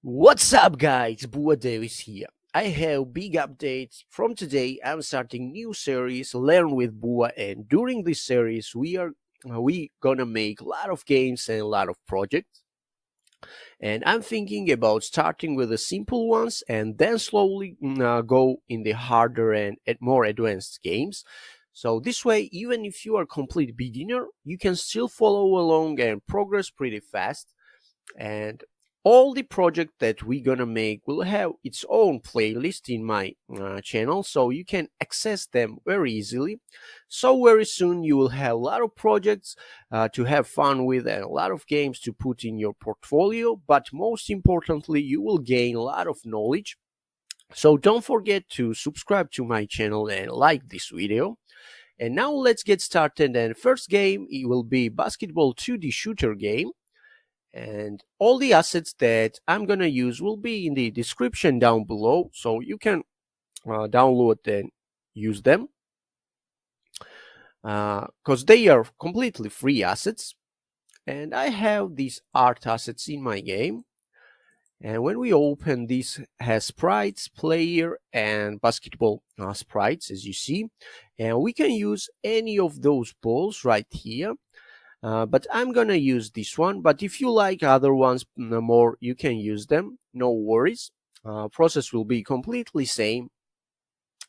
What's up, guys? Buadev is here. I have big updates. From today, I'm starting new series, Learn with Bua, and during this series, we gonna make a lot of games and a lot of projects. And I'm thinking about starting with the simple ones and then slowly go in the harder and more advanced games. So this way, even if you are a complete beginner, you can still follow along and progress pretty fast. And all the project that we're gonna make will have its own playlist in my channel, so you can access them very easily. So very soon you will have a lot of projects to have fun with and a lot of games to put in your portfolio, but most importantly you will gain a lot of knowledge. So don't forget to subscribe to my channel and like this video. And now let's get started. And first game, it will be basketball 2D shooter game, and all the assets that I'm gonna use will be in the description down below, so you can download and use them because they are completely free assets. And I have these art assets in my game, and when we open, this has sprites, player, and basketball sprites, as you see, and we can use any of those balls right here. But I'm gonna use this one, but if you like other ones more, you can use them, no worries. Process will be completely same.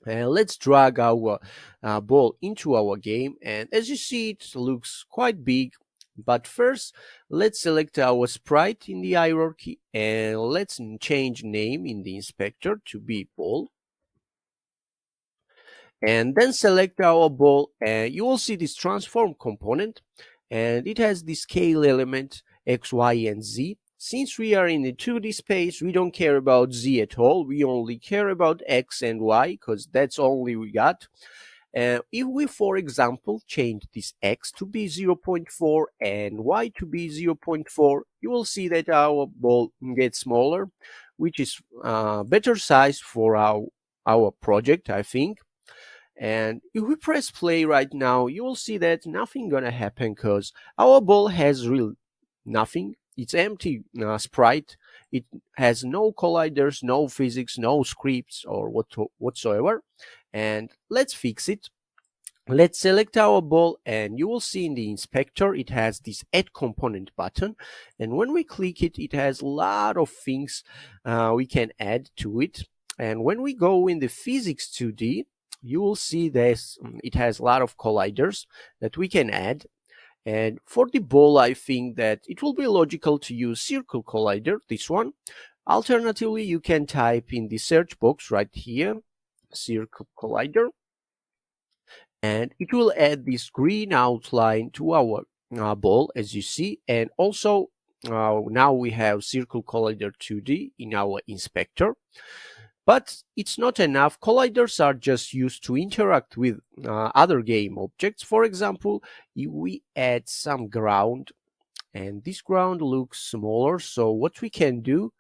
Let's drag our ball into our game, and as you see, it looks quite big. But first, let's select our sprite in the hierarchy, and let's change name in the inspector to be ball. And then select our ball, and you will see this transform component, and it has the scale element x, y, and z. Since we are in the 2D space, we don't care about z at all. We only care about x and y because that's only we got. If we, for example, change this x to be 0.4 and y to be 0.4, you will see that our ball gets smaller, which is better size for our project, I think. And if we press play right now, you will see that nothing gonna happen because our ball has real nothing. It's empty sprite. It has no colliders, no physics, no scripts or whatsoever. And let's fix it. Let's select our ball, and you will see in the inspector it has this add component button, and when we click it, it has a lot of things we can add to it. And when we go in the physics 2D, you will see this it has a lot of colliders that we can add. And for the ball, I think that it will be logical to use circle collider, this one. Alternatively, you can type in the search box right here circle collider, and it will add this green outline to our ball, as you see. And also now we have circle collider 2D in our inspector. But it's not enough. Colliders are just used to interact with other game objects. For example, if we add some ground, and this ground looks smaller, so what we can do,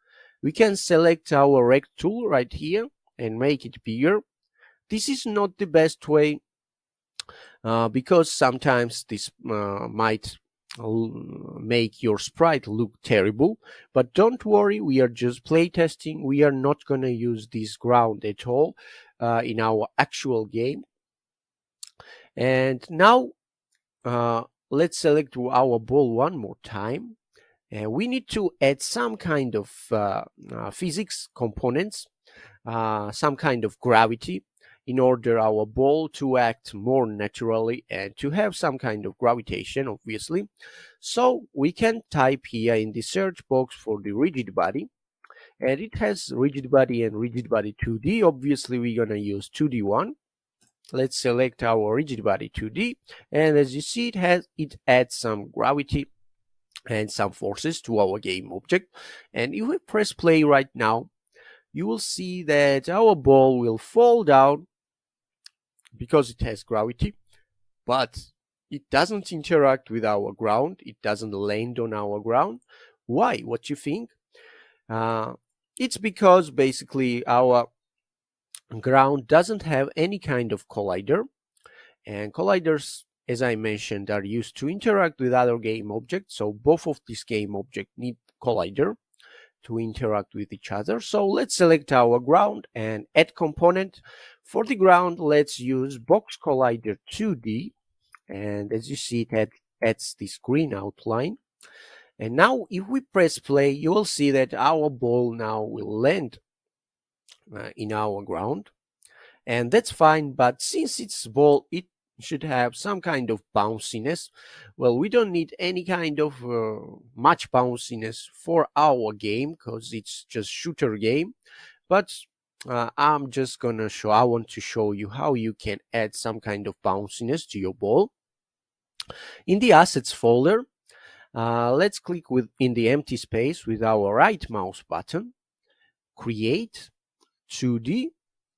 we can select our rect tool right here and make it bigger. This is not the best way because sometimes this might make your sprite look terrible, but don't worry, we are just playtesting. We are not going to use this ground at all in our actual game. And now let's select our ball one more time, and we need to add some kind of physics components, some kind of gravity, in order our ball to act more naturally and to have some kind of gravitation, obviously. So we can type here in the search box for the rigid body, and it has rigid body and rigid body 2D. Obviously, we're gonna use 2D one. Let's select our rigid body 2D, and as you see, it adds some gravity and some forces to our game object. And if we press play right now, you will see that our ball will fall down because it has gravity, but it doesn't interact with our ground. It doesn't land on our ground. Why? What you think? It's because basically our ground doesn't have any kind of collider, and colliders, as I mentioned, are used to interact with other game objects. So both of these game objects need collider to interact with each other. So let's select our ground and add component. For the ground, let's use Box Collider 2D. And as you see, it adds this green outline. And now if we press play, you will see that our ball now will land in our ground. And that's fine, but since it's ball, it should have some kind of bounciness. Well, we don't need any kind of much bounciness for our game because it's just shooter game. But I want to show you how you can add some kind of bounciness to your ball. In the assets folder, let's click in the empty space with our right mouse button, create 2D,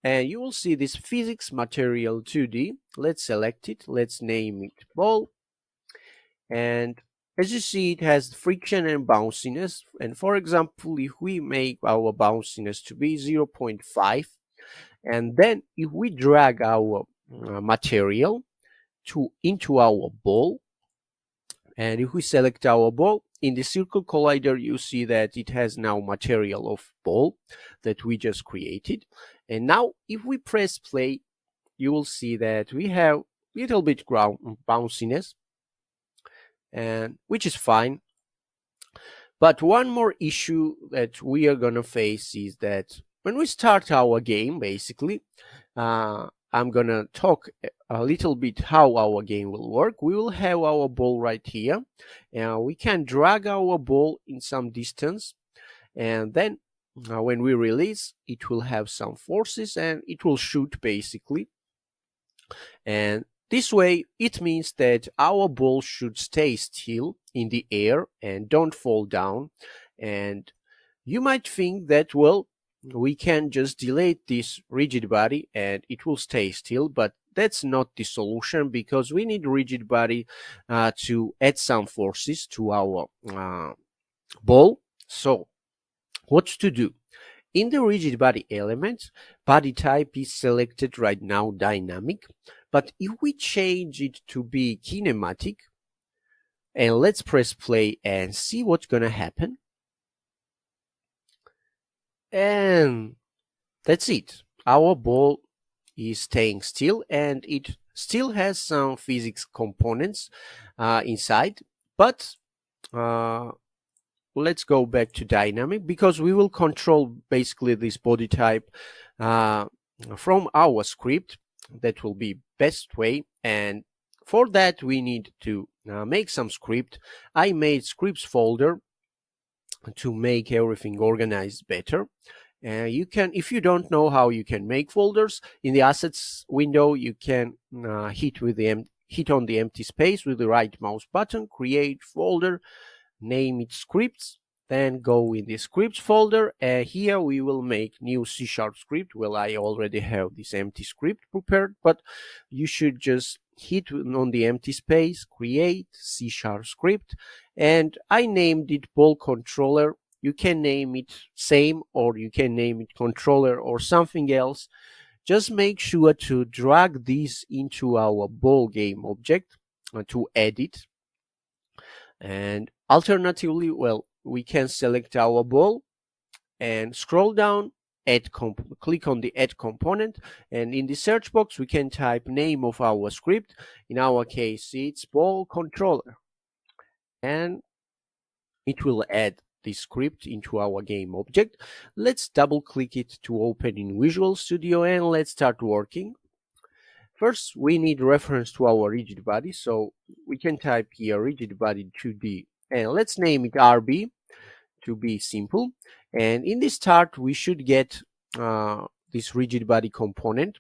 and you will see this physics material 2D. Let's select it. Let's name it ball. And as you see, it has friction and bounciness. And for example, if we make our bounciness to be 0.5, and then if we drag our material into our ball, and if we select our ball, in the circle collider, you see that it has now material of ball that we just created. And now if we press play, you will see that we have little bit ground bounciness, and which is fine. But one more issue that we are gonna face is that when we start our game, basically, I'm gonna talk a little bit how our game will work. We will have our ball right here, and we can drag our ball in some distance, and then when we release, it will have some forces and it will shoot basically. And this way, it means that our ball should stay still in the air and don't fall down. And you might think that, well, we can just delete this rigid body and it will stay still, but that's not the solution, because we need rigid body to add some forces to our ball. So what to do? In the rigid body element, body type is selected right now dynamic, but if we change it to be kinematic, and let's press play and see what's gonna happen. And that's it. Our ball is staying still, and it still has some physics components inside, but let's go back to dynamic, because we will control basically this body type from our script. That will be best way, and for that we need to make some script. I made scripts folder to make everything organized better. You can, if you don't know how you can make folders, in the assets window you can hit on the empty space with the right mouse button, create folder, name it scripts, then go in the scripts folder. Here we will make new C# script. Well, I already have this empty script prepared, but you should just hit on the empty space, create C# script, and I named it ball controller. You can name it same, or you can name it controller or something else. Just make sure to drag this into our ball game object to edit. And alternatively, well, we can select our ball and scroll down, click on the add component, and in the search box we can type name of our script. In our case, it's ball controller, and it will add the script into our game object. Let's double click it to open in Visual Studio, and let's start working. First, we need reference to our rigid body, so we can type here rigid body 2D, and let's name it RB to be simple. And in the start, we should get this rigid body component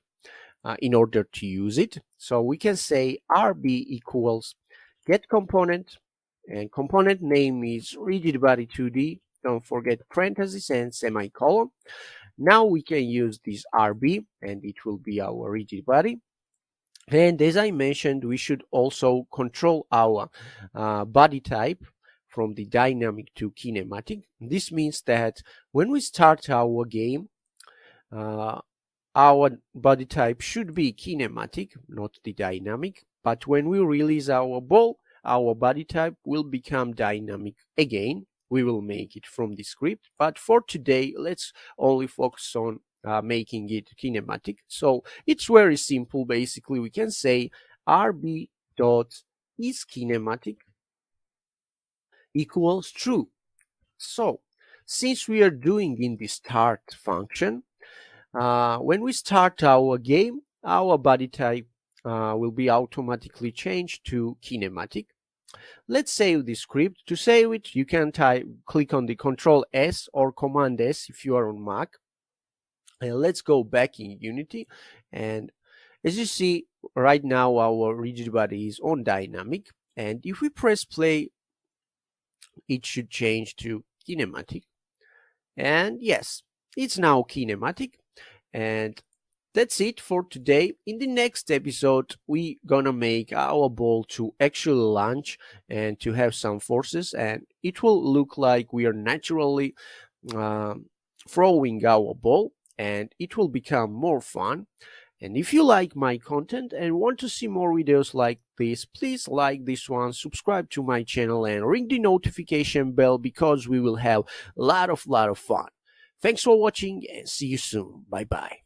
in order to use it. So we can say RB equals get component, and component name is rigid body 2D. Don't forget parentheses and semicolon. Now we can use this RB, and it will be our rigid body. And as I mentioned, we should also control our body type from the dynamic to kinematic. This means that when we start our game, our body type should be kinematic, not the dynamic. But when we release our ball, our body type will become dynamic again. we will make it from the script. But for today, let's only focus on making it kinematic. So it's very simple. Basically, we can say rb dot is kinematic equals true. So since we are doing in the start function, when we start our game, our body type will be automatically changed to kinematic. Let's save the script. To save it, you can click on the Control S or Command S if you are on Mac. And let's go back in Unity. And as you see, right now our rigid body is on dynamic. And if we press play, it should change to kinematic. And yes, it's now kinematic. And that's it for today. In the next episode, we gonna make our ball to actually launch and to have some forces, and it will look like we are naturally um, throwing our ball, and it will become more fun. And if you like my content and want to see more videos like this, please like this one, subscribe to my channel, and ring the notification bell because we will have a lot of fun. Thanks for watching and see you soon. Bye bye.